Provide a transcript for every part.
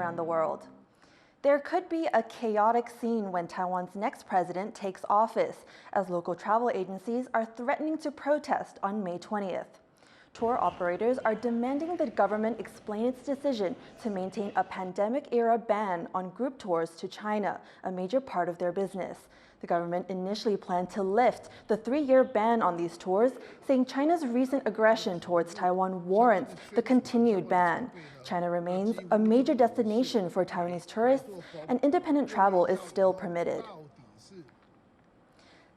around the world. There could be a chaotic scene when Taiwan's next president takes office, as local travel agencies are threatening to protest on May 20th. Tour operators are demanding the government explain its decision to maintain a pandemic-era ban on group tours to China, a major part of their business. The government initially planned to lift the 3-year ban on these tours, saying China's recent aggression towards Taiwan warrants the continued ban. China remains a major destination for Taiwanese tourists, and independent travel is still permitted.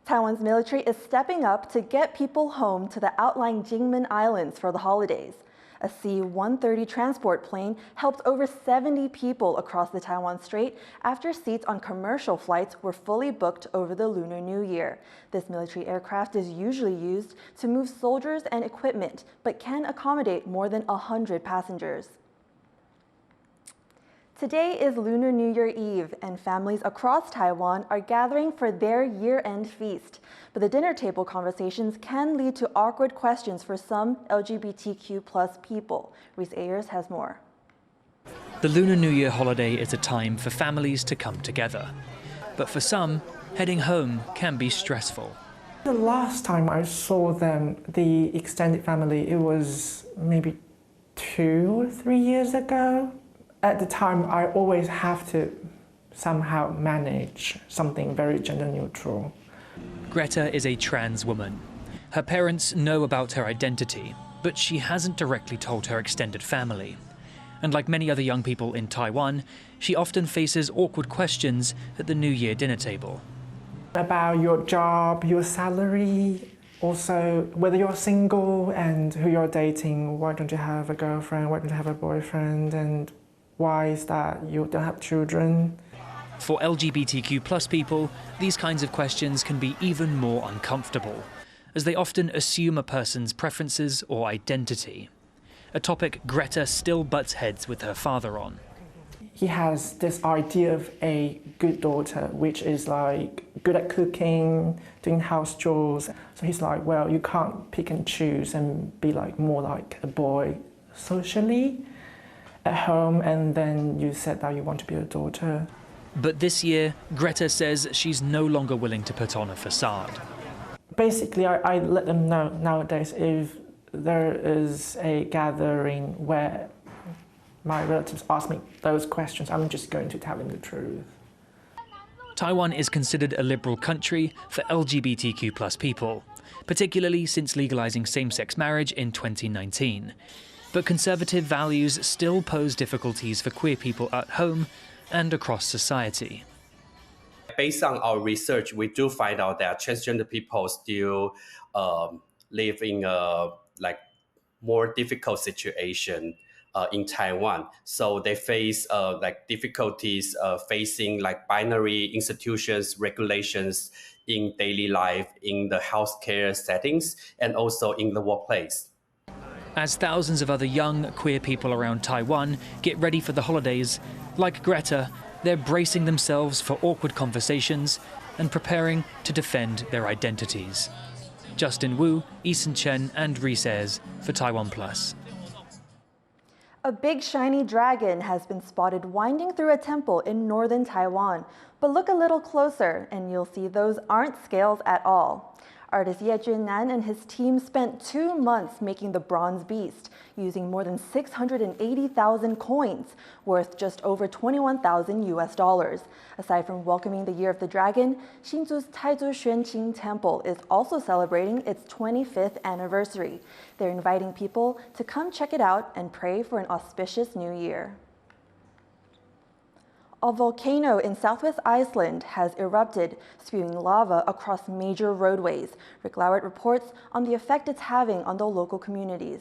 Taiwan's military is stepping up to get people home to the outlying Jingmen Islands for the holidays. A C-130 transport plane helped over 70 people across the Taiwan Strait after seats on commercial flights were fully booked over the Lunar New Year. This military aircraft is usually used to move soldiers and equipment, but can accommodate more than 100 passengers. Today is Lunar New Year Eve, and families across Taiwan are gathering for their year-end feast. But the dinner table conversations can lead to awkward questions for some LGBTQ+ people. Reese Ayers has more. The Lunar New Year holiday is a time for families to come together. But for some, heading home can be stressful. The last time I saw them, the extended family, it was maybe 2 or 3 years ago. At the time, I always have to somehow manage something very gender neutral. Greta is a trans woman. Her parents know about her identity, but she hasn't directly told her extended family. And like many other young people in Taiwan, she often faces awkward questions at the New Year dinner table. About your job, your salary, also whether you're single and who you're dating, why don't you have a girlfriend, why don't you have a boyfriend, and why is that you don't have children? For LGBTQ+ people, these kinds of questions can be even more uncomfortable, as they often assume a person's preferences or identity. A topic Greta still butts heads with her father on. He has this idea of a good daughter, which is like good at cooking, doing house chores. So he's like, well, you can't pick and choose and be like more like a boy socially at home, and then you said that you want to be a daughter. But this year, Greta says she's no longer willing to put on a facade. Basically, I let them know nowadays if there is a gathering where my relatives ask me those questions, I'm just going to tell them the truth. Taiwan is considered a liberal country for LGBTQ+ people, particularly since legalizing same-sex marriage in 2019. But conservative values still pose difficulties for queer people at home and across society. Based on our research, we do find out that transgender people still live in a more difficult situation in Taiwan. So they face difficulties facing binary institutions, regulations in daily life, in the healthcare settings, and also in the workplace. As thousands of other young queer people around Taiwan get ready for the holidays, like Greta, they're bracing themselves for awkward conversations and preparing to defend their identities. Justin Wu, Hsinchu, and Reese Ayers for TaiwanPlus. A big shiny dragon has been spotted winding through a temple in northern Taiwan. But look a little closer and you'll see those aren't scales at all. Artist Ye Junnan and his team spent 2 months making the bronze beast, using more than 680,000 coins, worth just over $21,000. Aside from welcoming the Year of the Dragon, Hsinchu's Taizu Xuanqing Temple is also celebrating its 25th anniversary. They're inviting people to come check it out and pray for an auspicious new year. A volcano in southwest Iceland has erupted, spewing lava across major roadways. Rick Lauert reports on the effect it's having on the local communities.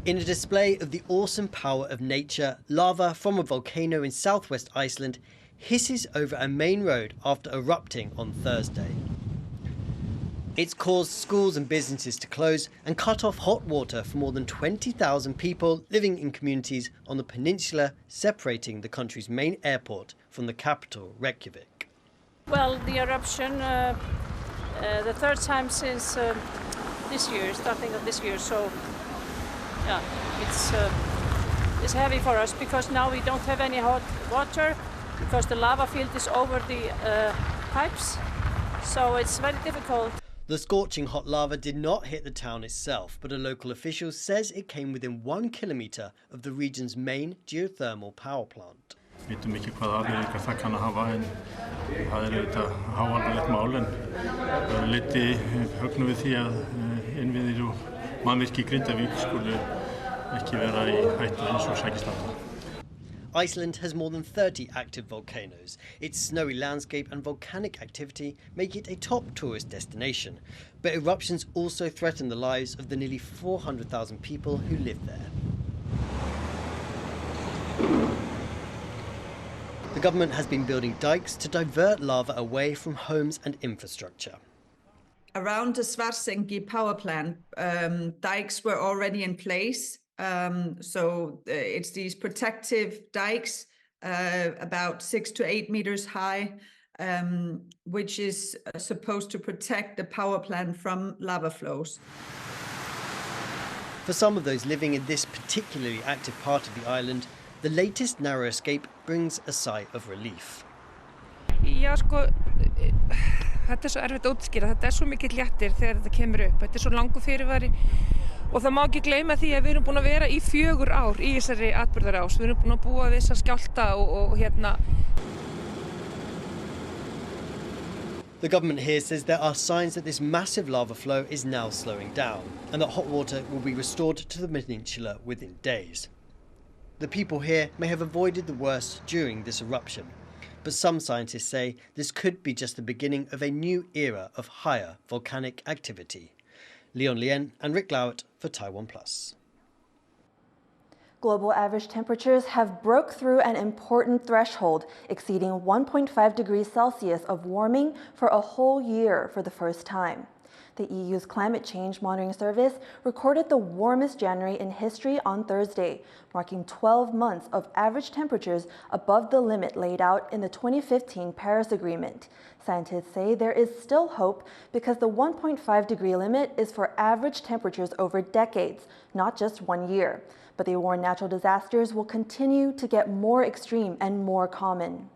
In a display of the awesome power of nature, lava from a volcano in southwest Iceland hisses over a main road after erupting on Thursday. It's caused schools and businesses to close and cut off hot water for more than 20,000 people living in communities on the peninsula, separating the country's main airport from the capital, Reykjavik. Well, the eruption, the third time since this year, starting of this year, so yeah, it's heavy for us because now we don't have any hot water because the lava field is over the pipes, so it's very difficult. The scorching hot lava did not hit the town itself, but a local official says it came within 1 kilometre of the region's main geothermal power plant. Við vitum ekki hvaða afleiðingar það kann að hafa en það auðvitað háalvarlegt mál en leiddi högnum við því að innviðir og mannvirki í Grindavík skulu ekki vera í hættu eins og sækistanda. Iceland has more than 30 active volcanoes. Its snowy landscape and volcanic activity make it a top tourist destination. But eruptions also threaten the lives of the nearly 400,000 people who live there. The government has been building dikes to divert lava away from homes and infrastructure. Around the Svartsengi power plant, dikes were already in place. So it's these protective dikes, about 6 to 8 meters high, which is supposed to protect the power plant from lava flows. For some of those living in this particularly active part of the island, the latest narrow escape brings a sigh of relief. Já, sko, þetta svo erfitt að útskýra. Þetta svo mikill léttir þegar þetta kemur upp. Þetta svo langur fyrirvari og það má ekki gleyma því að við erum búin að vera í 4 ár í þessari atburðarás. Við erum búin að búa við þessa skjálfta og hérna. The government here says there are signs that this massive lava flow is now slowing down and that hot water will be restored to the peninsula within days. The people here may have avoided the worst during this eruption, but some scientists say this could be just the beginning of a new era of higher volcanic activity. Leon Lien and Rick Lowett for TaiwanPlus. Global average temperatures have broke through an important threshold, exceeding 1.5 degrees Celsius of warming for a whole year for the first time. The EU's Climate Change Monitoring Service recorded the warmest January in history on Thursday, marking 12 months of average temperatures above the limit laid out in the 2015 Paris Agreement. Scientists say there is still hope because the 1.5-degree limit is for average temperatures over decades, not just 1 year. But they warn natural disasters will continue to get more extreme and more common.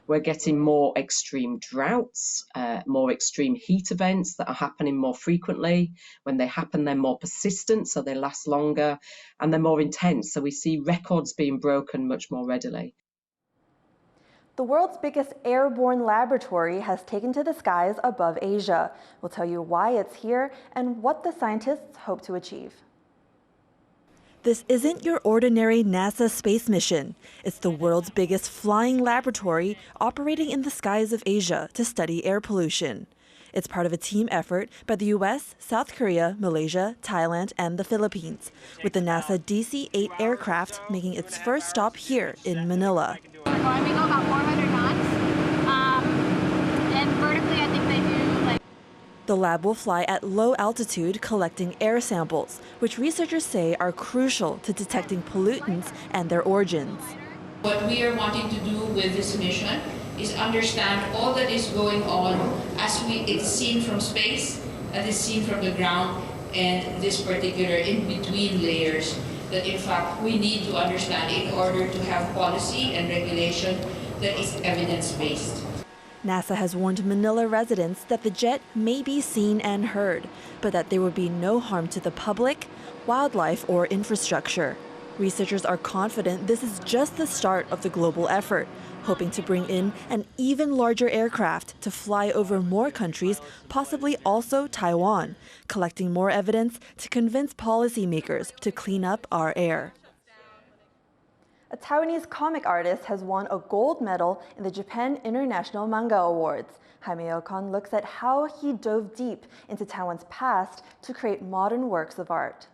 We're getting more extreme droughts, more extreme heat events that are happening more frequently. When they happen, they're more persistent, so they last longer, and they're more intense. So we see records being broken much more readily. The world's biggest airborne laboratory has taken to the skies above Asia. We'll tell you why it's here and what the scientists hope to achieve. This isn't your ordinary NASA space mission. It's the world's biggest flying laboratory operating in the skies of Asia to study air pollution. It's part of a team effort by the US, South Korea, Malaysia, Thailand, and the Philippines, with the NASA DC-8 aircraft making its first stop here in Manila. We go about 400 knots, and vertically I think they do like... The lab will fly at low altitude collecting air samples, which researchers say are crucial to detecting pollutants and their origins. What we are wanting to do with this mission is understand all that is going on as it's seen from space, as it's seen from the ground, and this particular in-between layers that in fact we need to understand in order to have policy and regulation that is evidence-based. NASA has warned Manila residents that the jet may be seen and heard, but that there would be no harm to the public, wildlife, or infrastructure. Researchers are confident this is just the start of the global effort, hoping to bring in an even larger aircraft to fly over more countries, possibly also Taiwan, collecting more evidence to convince policymakers to clean up our air. A Taiwanese comic artist has won a gold medal in the Japan International Manga Awards. Jaime Ocon looks at how he dove deep into Taiwan's past to create modern works of art.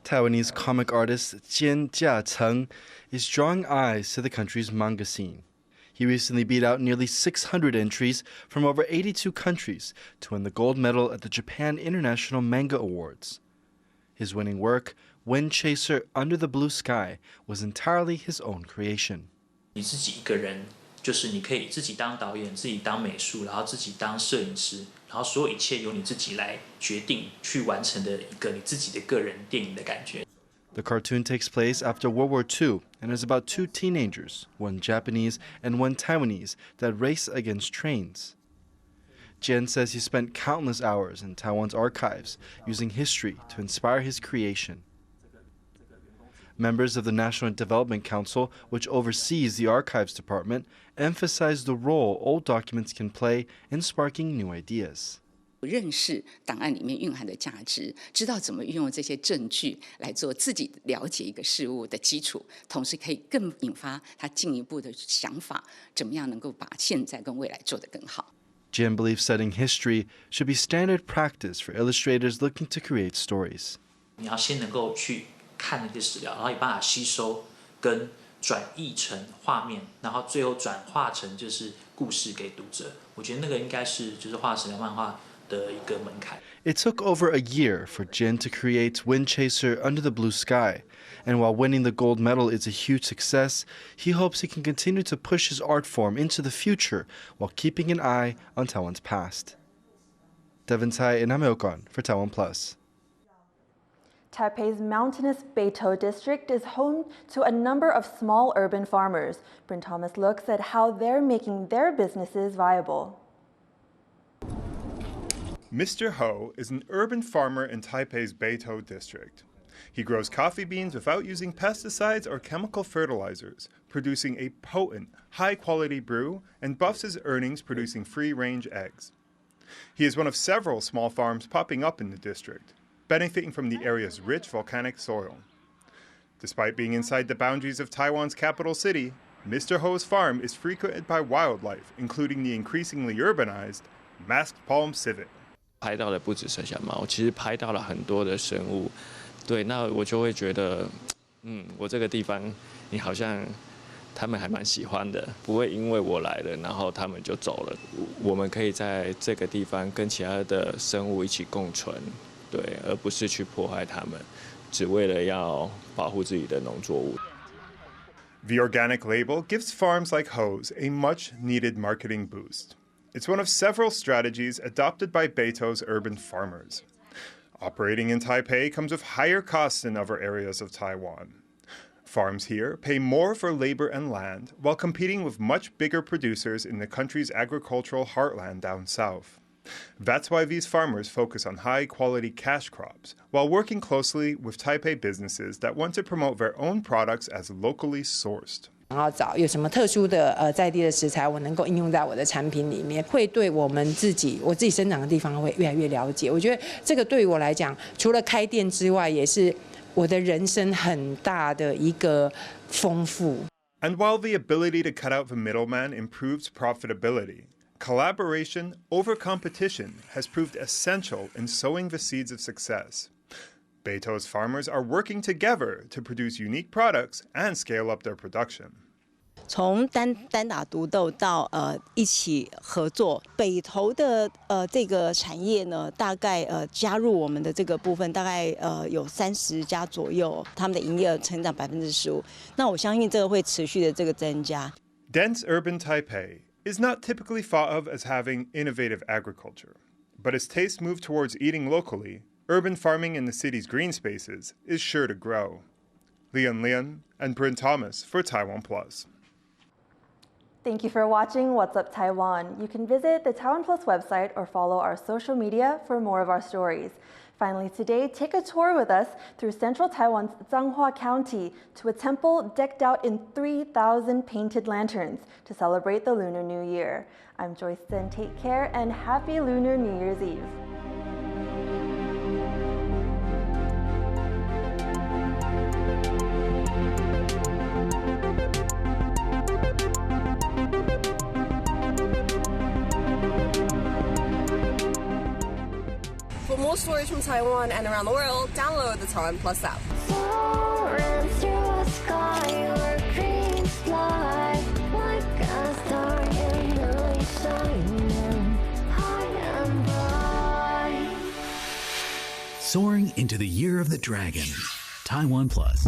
Taiwanese comic artist Jian Jiacheng is drawing eyes to the country's manga scene. He recently beat out nearly 600 entries from over 82 countries to win the gold medal at the Japan International Manga Awards. His winning work, Wind Chaser Under the Blue Sky, was entirely his own creation. 就是你可以自己当导演，自己当美术，然后自己当摄影师，然后所有一切由你自己来决定去完成的一个你自己的个人电影的感觉。The cartoon takes place after World War II and is about two teenagers, one Japanese and one Taiwanese, that race against trains. Jian says he spent countless hours in Taiwan's archives using history to inspire his creation. Members of the National Development Council, which oversees the archives department, emphasize the role old documents can play in sparking new ideas. 认识档案里面蕴含的价值，知道怎么运用这些证据来做自己了解一个事物的基础，同时可以更引发他进一步的想法，怎么样能够把现在跟未来做得更好。Jian believes studying history should be standard practice for illustrators looking to create stories. 你要先能够去看那些史料，然后有办法吸收跟转译成画面，然后最后转化成就是故事给读者。我觉得那个应该是就是画史料漫画。It took over a year for Jin to create Wind Chaser Under the Blue Sky, and while winning the gold medal is a huge success, he hopes he can continue to push his art form into the future while keeping an eye on Taiwan's past. Devin Tai in Hamilton for TaiwanPlus. Taipei's mountainous Beitou district is home to a number of small urban farmers. Bryn Thomas looks at how they're making their businesses viable. Mr. Ho is an urban farmer in Taipei's Beitou district. He grows coffee beans without using pesticides or chemical fertilizers, producing a potent, high-quality brew, and buffs his earnings producing free-range eggs. He is one of several small farms popping up in the district, benefiting from the area's rich volcanic soil. Despite being inside the boundaries of Taiwan's capital city, Mr. Ho's farm is frequented by wildlife, including the increasingly urbanized masked palm civet. 拍到的不止麝香猫，其实拍到了很多的生物。对，那我就会觉得，我这个地方，你好像他们还蛮喜欢的，不会因为我来了，然后他们就走了。我们可以在这个地方跟其他的生物一起共存，对，而不是去破坏它们，只为了要保护自己的农作物。The organic label gives farms like Ho's a much-needed marketing boost. It's one of several strategies adopted by Beitou's urban farmers. Operating in Taipei comes with higher costs than other areas of Taiwan. Farms here pay more for labor and land while competing with much bigger producers in the country's agricultural heartland down south. That's why these farmers focus on high-quality cash crops while working closely with Taipei businesses that want to promote their own products as locally sourced. 然后找有什么特殊的在地的食材，我能够应用在我的产品里面，会对我们我自己生长的地方会越来越了解。我觉得这个对于我来讲，除了开店之外，也是我的人生很大的一个丰富。And while the ability to cut out the middleman improves profitability, collaboration over competition has proved essential in sowing the seeds of success. Beitou's farmers are working together to produce unique products and scale up their production. 从单打独斗到一起合作，北投的这个产业呢，大概加入我们的这个部分，大概有30家左右，他们的营业额成长15%。那我相信这个会持续的这个增加。Dense urban Taipei is not typically thought of as having innovative agriculture, but as tastes move towards eating locally, urban farming in the city's green spaces is sure to grow. Lian and Bryn Thomas for TaiwanPlus. Thank you for watching What's Up Taiwan. You can visit the TaiwanPlus website or follow our social media for more of our stories. Finally today, take a tour with us through central Taiwan's Zhanghua County to a temple decked out in 3,000 painted lanterns to celebrate the Lunar New Year. I'm Joyce Zen. Take care and happy Lunar New Year's Eve. For more stories from Taiwan and around the world, download the TaiwanPlus app. Soaring through a sky where dreams fly, like a star in the shining high and bright. Soaring into the year of the dragon. TaiwanPlus.